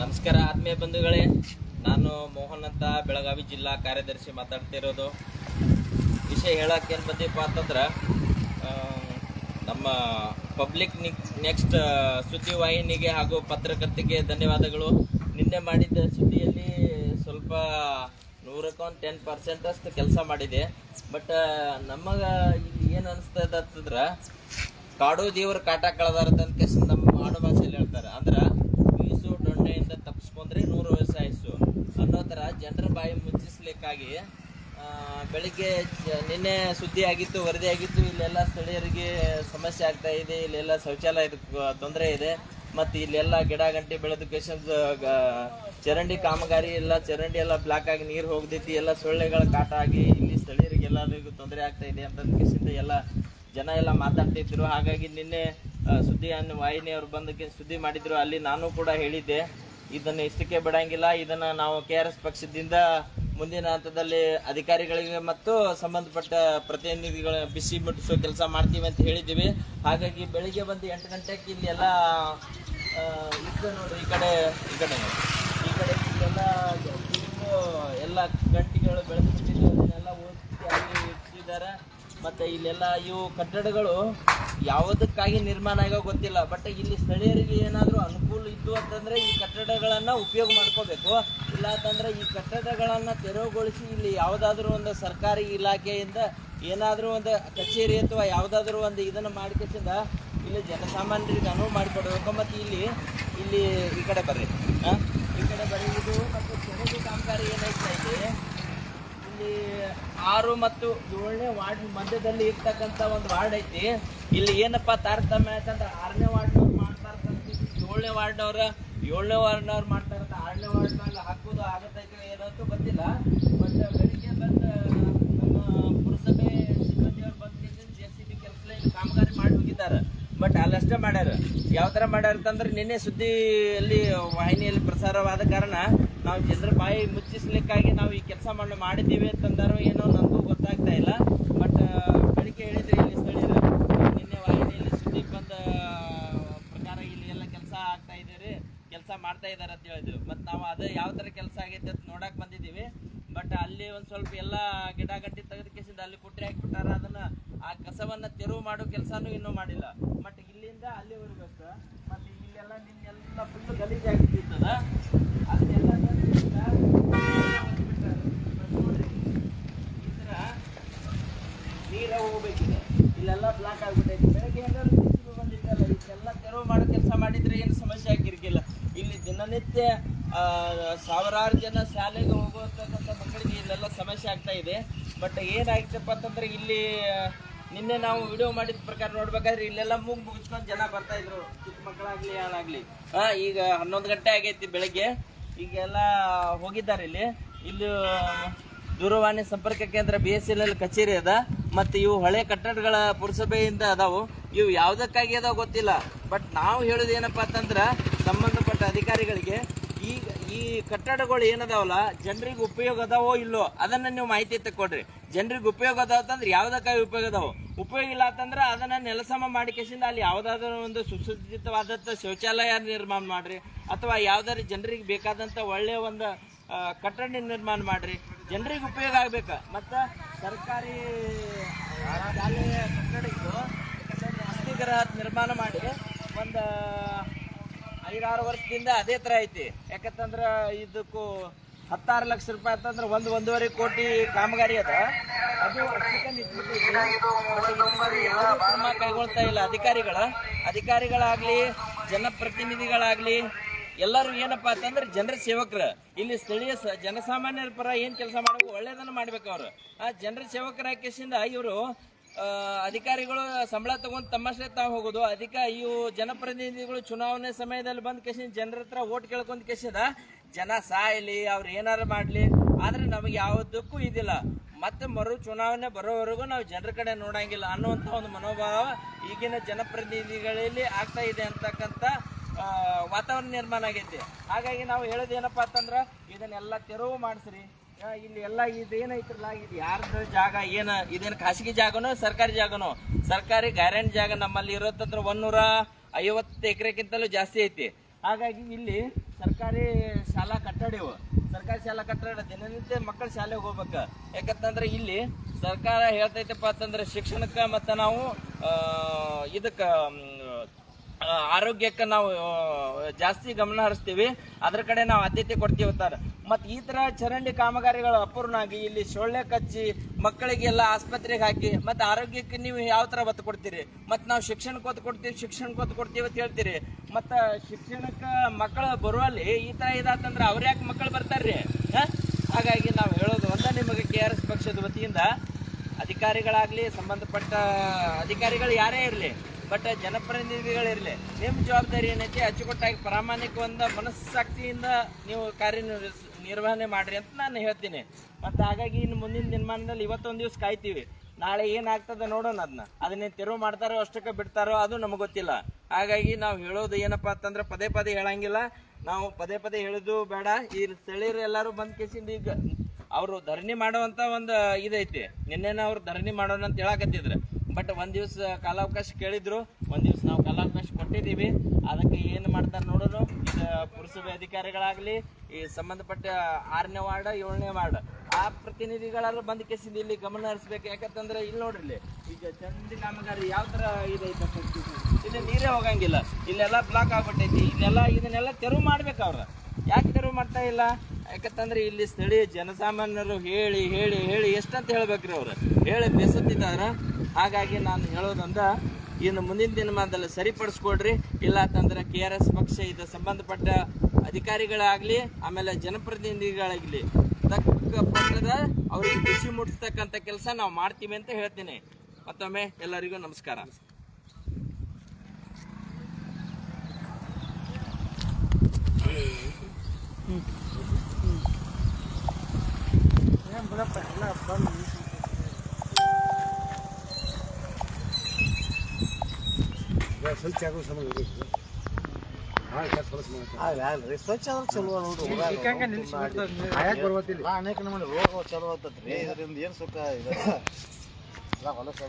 ನಮಸ್ಕಾರ ಆತ್ಮೀಯ ಬಂಧುಗಳೇ, ನಾನು ಮೋಹನ್ ಅಂತ ಬೆಳಗಾವಿ ಜಿಲ್ಲಾ ಕಾರ್ಯದರ್ಶಿ ಮಾತಾಡ್ತಿರೋದು. ವಿಷಯ ಹೇಳಕ್ಕೆ ಏನು ಬಂದೀಪ ಅಂತಂದ್ರೆ, ನಮ್ಮ ಪಬ್ಲಿಕ್ ನೆಕ್ಸ್ಟ್ ಸುದ್ದಿವಾಹಿನಿಗೆ ಹಾಗೂ ಪತ್ರಕರ್ತೆಗೆ ಧನ್ಯವಾದಗಳು. ನಿನ್ನೆ ಮಾಡಿದ್ದ ಸುದ್ದಿಯಲ್ಲಿ ಸ್ವಲ್ಪ 110% ಅಷ್ಟು ಕೆಲಸ ಮಾಡಿದೆ. ಬಟ್ ನಮಗೆ ಏನು ಅನಿಸ್ತದ ಅಂತಂದ್ರೆ, ಕಾಡು ದೇವ್ರ ಕಾಟ ಕಳೆದಾರದಂತ ನಮ್ಮ ಆಡು ಭಾಷೆಯಲ್ಲಿ ಹೇಳ್ತಾರೆ. ಅಂದ್ರೆ ವಯಸ್ಸು ದೊಣ್ಣೆಯಿಂದ ತಪ್ಪಿಸ್ಕೊಂಡ್ರೆ 100 ವರ್ಷ ಆಯ್ಸು ಅನ್ನೋ ಥರ ಜನರ ಬಾಯಿ ಮುಚ್ಚಿಸ್ಲಿಕ್ಕಾಗಿ ಬೆಳಿಗ್ಗೆ ನಿನ್ನೆ ಸುದ್ದಿ ಆಗಿತ್ತು, ವರದಿ ಆಗಿತ್ತು. ಇಲ್ಲೆಲ್ಲ ಸ್ಥಳೀಯರಿಗೆ ಸಮಸ್ಯೆ ಆಗ್ತಾ ಇದೆ, ಇಲ್ಲೆಲ್ಲ ಶೌಚಾಲಯದ ತೊಂದರೆ ಇದೆ, ಮತ್ತು ಇಲ್ಲೆಲ್ಲ ಗಿಡ ಗಂಟೆ ಬೆಳೆದಕೇಶನ್ ಚರಂಡಿ ಕಾಮಗಾರಿ ಎಲ್ಲ ಚರಂಡಿ ಎಲ್ಲ ಬ್ಲಾಕ್ ಆಗಿ ನೀರು ಹೋಗದೈತಿ, ಎಲ್ಲ ಸೊಳ್ಳೆಗಳ ಕಾಟ ಆಗಿ ಇಲ್ಲಿ ಸ್ಥಳೀಯರಿಗೆ ಎಲ್ಲರಿಗೂ ತೊಂದರೆ ಆಗ್ತಾ ಇದೆ ಅಂತ ಎಲ್ಲ ಜನ ಎಲ್ಲ ಮಾತಾಡ್ತಿದ್ರು. ಹಾಗಾಗಿ ನಿನ್ನೆ ಸುದ್ದಿ ವಾಹಿನಿಯವರು ಬಂದಕ್ಕೆ ಸುದ್ದಿ ಮಾಡಿದ್ರು. ಅಲ್ಲಿ ನಾನು ಕೂಡ ಹೇಳಿದ್ದೆ, ಇದನ್ನು ಇಷ್ಟಕ್ಕೆ ಬಿಡಂಗಿಲ್ಲ, ಇದನ್ನ ನಾವು KRS ಪಕ್ಷದಿಂದ ಮುಂದಿನ ಹಂತದಲ್ಲಿ ಅಧಿಕಾರಿಗಳಿಗೆ ಮತ್ತು ಸಂಬಂಧಪಟ್ಟ ಪ್ರತಿನಿಧಿಗಳ ಬಿಸಿ ಮುಟ್ಟಿಸೋ ಕೆಲಸ ಮಾಡ್ತೀವಿ ಅಂತ ಹೇಳಿದ್ದೀವಿ. ಹಾಗಾಗಿ ಬೆಳಿಗ್ಗೆ ಬಂದು 8 ಗಂಟೆಗೆ ಇಲ್ಲಿ ಎಲ್ಲ ನೋಡ್ರಿ, ಈ ಕಡೆ ಇಲ್ಲೆಲ್ಲ ಎಲ್ಲ ಗಂಟೆಗಳು ಬೆಳೆದ್ಬಿಟ್ಟಿದ್ದು ಅದನ್ನೆಲ್ಲ ಓದಿಸಿ ಇಟ್ಟಿದ್ದಾರೆ. ಮತ್ತು ಇಲ್ಲೆಲ್ಲ ಇವು ಕಟ್ಟಡಗಳು ಯಾವುದಕ್ಕಾಗಿ ನಿರ್ಮಾಣ ಆಗೋ ಗೊತ್ತಿಲ್ಲ. ಬಟ್ ಇಲ್ಲಿ ಸ್ಥಳೀಯರಿಗೆ ಏನಾದರೂ ಅನುಕೂಲ ಇದ್ದು ಅಂತಂದರೆ ಈ ಕಟ್ಟಡಗಳನ್ನು ಉಪಯೋಗ ಮಾಡ್ಕೋಬೇಕು. ಇಲ್ಲ ಅಂತಂದರೆ ಈ ಕಟ್ಟಡಗಳನ್ನು ತೆರವುಗೊಳಿಸಿ ಇಲ್ಲಿ ಯಾವುದಾದ್ರೂ ಒಂದು ಸರ್ಕಾರಿ ಇಲಾಖೆಯಿಂದ ಏನಾದರೂ ಒಂದು ಕಚೇರಿ ಅಥವಾ ಯಾವುದಾದ್ರೂ ಒಂದು ಇದನ್ನು ಮಾಡಿಕೆಸಿಂದ ಇಲ್ಲಿ ಜನಸಾಮಾನ್ಯರಿಗೆ ಅನುವು ಮಾಡಿಕೊಡ್ಬೇಕು. ಮತ್ತು ಇಲ್ಲಿ ಈ ಕಡೆ ಬರ್ರಿ, ಇದು ಮತ್ತು ಚರಂಡಿ ಕಾಮಗಾರಿ ಏನಾಗ್ತಾ ಇದೆ, ಇಲ್ಲಿ 6 ಮತ್ತು 7ನೇ ವಾರ್ಡ್ ಮಧ್ಯದಲ್ಲಿ ಇರ್ತಕ್ಕಂಥ ಒಂದು ವಾರ್ಡ್ ಐತಿ. ಇಲ್ಲಿ ಏನಪ್ಪಾ ತಾರತಮ್ಯ ಯಾಕಂದ್ರೆ 6ನೇ ವಾರ್ಡ್ನವ್ರು ಮಾಡ್ತಾ ಇರ್ತಾರೆ, 7ನೇ ವಾರ್ಡ್ನವ್ರು ಮಾಡ್ತಾ ಇರ್ತಾರೆ. 6ನೇ ವಾರ್ಡ್ನಲ್ಲಿ ಹಾಕೋದು ಆಗತ್ತೈತೆ ಏನಂತೂ ಗೊತ್ತಿಲ್ಲ. ಬಟ್ ಬೆಳಿಗ್ಗೆ ಬಂದ ನಮ್ಮ ಪುರಸಭೆ ಸಿಬ್ಬಂದಿಯವ್ರು ಬಂದು JCB ಕೆಲಸ ಕಾಮಗಾರಿ ಮಾಡಿ ಹೋಗಿದ್ದಾರೆ. ಬಟ್ ಅಲ್ಲಷ್ಟೇ ಮಾಡ್ಯಾರ. ಯಾವ ಥರ ಮಾಡ್ಯಾರ ಅಂತಂದ್ರೆ, ನಿನ್ನೆ ಸುದ್ದಿಯಲ್ಲಿ ವಾಹಿನಿಯಲ್ಲಿ ಪ್ರಸಾರವಾದ ಕಾರಣ ನಾವು ಜನರ ಬಾಯಿ ಮುಚ್ಚಿಸ್ಲಿಕ್ಕಾಗಿ ನಾವು ಈ ಕೆಲಸ ಮಾಡಿದ್ದೀವಿ ಅಂತಂದಾರೋ ಏನೋ ನನಗೂ ಗೊತ್ತಾಗ್ತಾ ಇಲ್ಲ. ಬಟ್ ಬೆಳಿಗ್ಗೆ ಹೇಳಿದ್ರಿ ಇಲ್ಲಿ ಸ್ಥಳೀಯರು ನಿನ್ನೆ ವಾಹಿನಿಯಲ್ಲಿ ಸುದ್ದಿ ಬಂದ ಪ್ರಕಾರ ಇಲ್ಲಿ ಎಲ್ಲ ಕೆಲಸ ಆಗ್ತಾ ಇದ್ದೀರಿ, ಕೆಲಸ ಮಾಡ್ತಾ ಇದ್ದಾರೆ ಅಂತ ಹೇಳಿದ್ರು. ಮತ್ತು ನಾವು ಅದು ಯಾವ ಥರ ಕೆಲಸ ಆಗೈತೆ ಅಂತ ನೋಡಕ್ಕೆ ಬಂದಿದ್ದೀವಿ. ಬಟ್ ಅಲ್ಲಿ ಒಂದು ಸ್ವಲ್ಪ ಎಲ್ಲ ಗಿಡ ಗಂಟೆ ತೆಗೆದ ಕೇಸಿಂದ ಅಲ್ಲಿ ಕುಟ್ರಿ ಹಾಕಿಬಿಟ್ಟಾರ. ಅದನ್ನು ಆ ಕಸವನ್ನು ತೆರವು ಮಾಡೋ ಕೆಲಸನೂ ಇನ್ನೂ ಮಾಡಿಲ್ಲ. ಬಟ್ ಇಲ್ಲಿಂದ ಅಲ್ಲಿವರೆಗೂ ಅಷ್ಟು. ಮತ್ತು ಇಲ್ಲೆಲ್ಲ ನಿನ್ನೆಲ್ಲ ಫುಲ್ಲು ಗಲೀಜಾಗಿರ್ತದ. ಅದನ್ನೆಲ್ಲ ನೋಡ್ರಿ, ಈ ಥರ ನೀರ ಹೋಗ್ಬೇಕಿದೆ, ಇಲ್ಲೆಲ್ಲ ಬ್ಲಾಕ್ ಆಗ್ಬಿಟ್ಟೈತಿ. ಬೆಳಗ್ಗೆ ಏನಾದ್ರು ಬಂದಿದ್ದಲ್ಲ, ಇದೆಲ್ಲ ತೆರವು ಮಾಡೋ ಕೆಲಸ ಮಾಡಿದ್ರೆ ಏನು ಸಮಸ್ಯೆ ಆಗಿರ್ಕಿಲ್ಲ. ಇಲ್ಲಿ ದಿನನಿತ್ಯ ಸಾವಿರಾರು ಜನ ಶಾಲೆಗೆ ಹೋಗುವಂತಕ್ಕಂಥ ಮಕ್ಕಳಿಗೆ ಇಲ್ಲೆಲ್ಲ ಸಮಸ್ಯೆ ಆಗ್ತಾ ಇದೆ. ಬಟ್ ಏನಾಯ್ತಪ್ಪ ಅಂತಂದ್ರೆ, ಇಲ್ಲಿ ನಿನ್ನೆ ನಾವು ವಿಡಿಯೋ ಮಾಡಿದ ಪ್ರಕಾರ ನೋಡ್ಬೇಕಾದ್ರೆ ಇಲ್ಲೆಲ್ಲ ಮುಗಿಸ್ಕೊಂಡು ಜನ ಬರ್ತಾ ಇದ್ರು, ಚಿಕ್ಕ ಮಕ್ಕಳಾಗ್ಲಿ ಏನಾಗ್ಲಿ. ಈಗ 11 ಗಂಟೆ ಆಗೈತಿ ಬೆಳಗ್ಗೆ, ಈಗೆಲ್ಲ ಹೋಗಿದ್ದಾರೆ. ಇಲ್ಲಿ ದೂರವಾಣಿ ಸಂಪರ್ಕ ಕೇಂದ್ರ BSNL ಕಚೇರಿ ಅದ. ಮತ್ತು ಇವು ಹಳೆ ಕಟ್ಟಡಗಳ ಪುರಸಭೆಯಿಂದ ಅದಾವು. ಇವು ಯಾವುದಕ್ಕಾಗಿ ಅದಾವ ಗೊತ್ತಿಲ್ಲ. ಬಟ್ ನಾವು ಹೇಳೋದು ಏನಪ್ಪಾ ಅಂತಂದ್ರೆ, ಸಂಬಂಧಪಟ್ಟ ಅಧಿಕಾರಿಗಳಿಗೆ ಈಗ ಈ ಕಟ್ಟಡಗಳು ಏನದಾವಲ್ಲ, ಜನರಿಗೆ ಉಪಯೋಗ ಅದಾವೋ ಇಲ್ಲೋ ಅದನ್ನ ನೀವು ಮಾಹಿತಿ ತಕ್ಕೊಡ್ರಿ. ಜನರಿಗೆ ಉಪಯೋಗ ಅದಾವ ಅಂತಂದ್ರೆ ಯಾವುದಕ್ಕಾಗಿ ಉಪಯೋಗ ಅದಾವ, ಉಪಯೋಗ ಇಲ್ಲ ಅಂತಂದ್ರೆ ಅದನ್ನ ನೆಲಸಮ ಮಾಡಿಕೆಸಿಂದ ಅಲ್ಲಿ ಯಾವುದಾದ್ರೂ ಒಂದು ಸುಸಜ್ಜಿತವಾದಂಥ ಶೌಚಾಲಯ ನಿರ್ಮಾಣ ಮಾಡ್ರಿ, ಅಥವಾ ಯಾವ್ದಾದ್ರು ಜನರಿಗೆ ಬೇಕಾದಂಥ ಒಳ್ಳೆಯ ಒಂದು ಕಟ್ಟಡ ನಿರ್ಮಾಣ ಮಾಡ್ರಿ, ಜನರಿಗೆ ಉಪಯೋಗ ಆಗ್ಬೇಕು. ಮತ್ತು ಸರ್ಕಾರಿ ಶಾಲೆಯ ಕಟ್ಟಡ ಇದ್ದು ವಸತಿಗೃಹ ನಿರ್ಮಾಣ ಮಾಡಿ ಒಂದು 5-6 ವರ್ಷದಿಂದ ಅದೇ ಥರ ಐತಿ. ಯಾಕಂತಂದ್ರೆ ಇದಕ್ಕೂ 16 ಲಕ್ಷ ರೂಪಾಯಿ ಅಂತಂದ್ರೆ 1-1.5 ಕೋಟಿ ಕಾಮಗಾರಿ ಅದ. ಅದು ಕ್ರಮ ಕೈಗೊಳ್ತಾ ಇಲ್ಲ ಅಧಿಕಾರಿಗಳಾಗ್ಲಿ ಜನಪ್ರತಿನಿಧಿಗಳಾಗ್ಲಿ ಎಲ್ಲರೂ. ಏನಪ್ಪಾ ಅಂತಂದ್ರೆ ಜನರ ಸೇವಕರು, ಇಲ್ಲಿ ಸ್ಥಳೀಯ ಜನಸಾಮಾನ್ಯರ ಪರ ಏನ್ ಕೆಲಸ ಮಾಡಬೇಕು, ಒಳ್ಳೇದನ್ನ ಮಾಡ್ಬೇಕು. ಅವರು ಜನರ ಸೇವಕರ ಕೇಸಿಂದ ಇವರು ಅಧಿಕಾರಿಗಳು ಸಂಬಳ ತಗೊಂಡು ತಮ್ಮಷ್ಟೇ ತಾವು ಹೋಗೋದು. ಇವು ಜನಪ್ರತಿನಿಧಿಗಳು ಚುನಾವಣೆ ಸಮಯದಲ್ಲಿ ಬಂದ ಕೇಸಿಂದ ಜನರ ಹತ್ರ ಓಟ್ ಕೇಳ್ಕೊಂಡ್ ಕೇಸಿಂದ ಜನ ಸಾಯಲಿ, ಅವ್ರು ಏನಾರು ಮಾಡ್ಲಿ, ಆದ್ರೆ ನಮಗೆ ಯಾವುದಕ್ಕೂ ಇದಿಲ್ಲ. ಮತ್ತೆ ಚುನಾವಣೆ ಬರೋವರೆಗೂ ನಾವು ಜನರ ಕಡೆ ನೋಡಂಗಿಲ್ಲ ಅನ್ನುವಂಥ ಒಂದು ಮನೋಭಾವ ಈಗಿನ ಜನಪ್ರತಿನಿಧಿಗಳಲ್ಲಿ ಆಗ್ತಾ ಇದೆ ಅಂತಕ್ಕಂಥ ವಾತಾವರಣ ನಿರ್ಮಾಣ ಆಗೈತಿ. ಹಾಗಾಗಿ ನಾವು ಹೇಳೋದು ಏನಪ್ಪಾ ಅಂತಂದ್ರೆ, ಇದನ್ನೆಲ್ಲ ತೆರವು ಮಾಡಿಸ್ರಿ. ಇಲ್ಲಿ ಎಲ್ಲ ಇದೇನೈತ್ರಲ್ಲ, ಇದು ಯಾರ್ದು ಜಾಗ, ಇದೇನು ಖಾಸಗಿ ಜಾಗನೋ ಸರ್ಕಾರಿ ಜಾಗನೋ? ಸರ್ಕಾರಿ ಗ್ಯಾರಂಟಿ ಜಾಗ ನಮ್ಮಲ್ಲಿ ಇರೋದಂದ್ರೆ 50 ಎಕರೆಗಿಂತಲೂ ಜಾಸ್ತಿ ಐತಿ. ಹಾಗಾಗಿ ಇಲ್ಲಿ ಸರ್ಕಾರಿ ಶಾಲಾ ಕಟ್ಟಡ ಇವು. ಸರ್ಕಾರಿ ಶಾಲಾ ಕಟ್ಟಡ ದಿನನಿತ್ಯ ಮಕ್ಕಳು ಶಾಲೆಗೆ ಹೋಗ್ಬೇಕು. ಯಾಕಂತಂದ್ರೆ ಇಲ್ಲಿ ಸರ್ಕಾರ ಹೇಳ್ತೈತಪ್ಪ ಅಂತಂದ್ರೆ ಶಿಕ್ಷಣಕ್ಕೆ ಮತ್ತು ನಾವು ಇದಕ್ಕೆ ಆರೋಗ್ಯಕ್ಕೆ ನಾವು ಜಾಸ್ತಿ ಗಮನ ಹರಿಸ್ತೀವಿ, ಅದ್ರ ಕಡೆ ನಾವು ಆದ್ಯತೆ ಕೊಡ್ತೀವಿ ಅಂತಾರೆ. ಮತ್ತು ಈ ಥರ ಚರಂಡಿ ಕಾಮಗಾರಿಗಳು ಅಪೂರ್ಣವಾಗಿ ಇಲ್ಲಿ ಸೊಳ್ಳೆ ಕಚ್ಚಿ ಮಕ್ಕಳಿಗೆಲ್ಲ ಆಸ್ಪತ್ರೆಗೆ ಹಾಕಿ ಮತ್ತು ಆರೋಗ್ಯಕ್ಕೆ ನೀವು ಯಾವ ಥರ ಒತ್ತು ಕೊಡ್ತೀರಿ? ಮತ್ತು ನಾವು ಶಿಕ್ಷಣಕ್ಕೆ ಒತ್ತು ಕೊಡ್ತೀವಿ ಅಂತ ಹೇಳ್ತೀರಿ. ಮತ್ತು ಶಿಕ್ಷಣಕ್ಕೆ ಮಕ್ಕಳು ಬರುವಲ್ಲಿ ಈ ಥರ ಇದಾತಂದ್ರೆ ಅವ್ರು ಯಾಕೆ ಮಕ್ಕಳು ಬರ್ತಾರ್ರಿ? ಹಾಗಾಗಿ ನಾವು ಹೇಳೋದು ಒಂದೇ, ನಿಮಗೆ KRS ಪಕ್ಷದ ವತಿಯಿಂದ ಅಧಿಕಾರಿಗಳಾಗಲಿ, ಸಂಬಂಧಪಟ್ಟ ಅಧಿಕಾರಿಗಳು ಯಾರೇ ಇರಲಿ, ಬಟ್ ಜನಪ್ರತಿನಿಧಿಗಳಿರಲಿ, ನಿಮ್ಮ ಜವಾಬ್ದಾರಿ ಏನೈತಿ ಅಚ್ಚುಕಟ್ಟಾಗಿ ಪ್ರಾಮಾಣಿಕವಾದ ಮನಸ್ಸಾಕ್ಷಿಯಿಂದ ನೀವು ನಿರ್ವಹಣೆ ಮಾಡ್ರಿ ಅಂತ ನಾನು ಹೇಳ್ತೀನಿ. ಮತ್ತು ಹಾಗಾಗಿ ಇನ್ನು ಮುಂದಿನ ದಿನಮಾನದಲ್ಲಿ ಇವತ್ತೊಂದು ದಿವಸ ಕಾಯ್ತೀವಿ, ನಾಳೆ ಏನಾಗ್ತದೆ ನೋಡೋಣ. ಅದನ್ನೇ ತೆರವು ಮಾಡ್ತಾರೋ ಅಷ್ಟಕ್ಕೆ ಬಿಡ್ತಾರೋ ಅದು ನಮಗೆ ಗೊತ್ತಿಲ್ಲ. ಹಾಗಾಗಿ ನಾವು ಹೇಳೋದು ಏನಪ್ಪ ಅಂತಂದ್ರೆ ಪದೇ ಹೇಳಂಗಿಲ್ಲ, ನಾವು ಪದೇ ಹೇಳೋದು ಬೇಡ. ಈ ಸ್ಥಳೀಯರು ಎಲ್ಲರೂ ಬಂದ್ ಕೇಸಿಂದ ಈಗ ಅವರು ಧರಣಿ ಮಾಡುವಂತ ಒಂದು ಇದೈತಿ. ನಿನ್ನೆನ ಅವ್ರು ಧರಣಿ ಮಾಡೋಣ ಅಂತ ಹೇಳಕತ್ತಿದ್ರು, ಬಟ್ ಒಂದ್ ದಿವಸ ಕಾಲಾವಕಾಶ ಕೇಳಿದ್ರು, ಒಂದ್ ದಿವಸ ನಾವು ಕಾಲಾವಕಾಶ ಕೊಟ್ಟಿದ್ದೀವಿ. ಅದಕ್ಕೆ ಏನು ಮಾಡ್ತಾರೆ ನೋಡೋಣ. ಇದು ಪುರಸಭೆ ಅಧಿಕಾರಿಗಳಾಗ್ಲಿ, ಈ ಸಂಬಂಧಪಟ್ಟ 6ನೇ ವಾರ್ಡ್ 7ನೇ ವಾರ್ಡ್ ಆ ಪ್ರತಿನಿಧಿಗಳೆಲ್ಲ ಬಂದ್ ಕೇಸಿಂದ ಇಲ್ಲಿ ಗಮನ ಹರಿಸ್ಬೇಕು. ಯಾಕಂತಂದ್ರೆ ಇಲ್ಲಿ ನೋಡ್ರಿ, ಈಗ ಚರಂಡಿ ಕಾಮಗಾರಿ ಯಾವ ತರ ಇದೈತೆ, ಇಲ್ಲಿ ನೀರೇ ಹೋಗಂಗಿಲ್ಲ, ಇಲ್ಲೆಲ್ಲ ಬ್ಲಾಕ್ ಆಗ್ಬಿಟ್ಟೈತಿ. ಇದನ್ನೆಲ್ಲ ತೆರವು ಮಾಡ್ಬೇಕು. ಅವ್ರ ಯಾಕೆ ತೆರವು ಮಾಡ್ತಾ ಇಲ್ಲ? ಯಾಕಂತಂದ್ರೆ ಇಲ್ಲಿ ಸ್ಥಳೀಯ ಜನಸಾಮಾನ್ಯರು ಹೇಳಿ ಎಷ್ಟಂತ ಹೇಳ್ಬೇಕ್ರಿ, ಅವ್ರು ಹೇಳಿ ಬೇಸತ್ತಿದ್ದಾರೆ. ಹಾಗಾಗಿ ನಾನು ಹೇಳೋದಂದ, ಇನ್ನು ಮುಂದಿನ ದಿನಮಾನದಲ್ಲಿ ಸರಿಪಡಿಸ್ಕೊಡ್ರಿ. ಇಲ್ಲ ಅಂತಂದ್ರೆ KRS ಪಕ್ಷ ಇದು ಸಂಬಂಧಪಟ್ಟ ಅಧಿಕಾರಿಗಳಾಗ್ಲಿ, ಆಮೇಲೆ ಜನಪ್ರತಿನಿಧಿಗಳಾಗ್ಲಿ ತಕ್ಕ ಪಟ್ಟದ ಅವ್ರಿಗೆ ಬಿಸಿ ಮುಟ್ಟಿಸ್ತಕ್ಕಂಥ ಕೆಲಸ ನಾವು ಮಾಡ್ತೀವಿ ಅಂತ ಹೇಳ್ತೀನಿ. ಮತ್ತೊಮ್ಮೆ ಎಲ್ಲರಿಗೂ ನಮಸ್ಕಾರ. ಸ್ವಚ್ಛ ಆಗೋ ಸಮಯ ಸ್ವಚ್ಛ ಆದ್ರೆ ಚಲೋ ನೋಡ್ರಿ. ಅನೇಕ ನಮ್ಮಲ್ಲಿ ರೋಗ ಚಲೋ ಆಗ್ತದ್ರಿ. ಇದರಿಂದ ಏನು ಸುಖ ಇದೆ? ಹೊಲಸ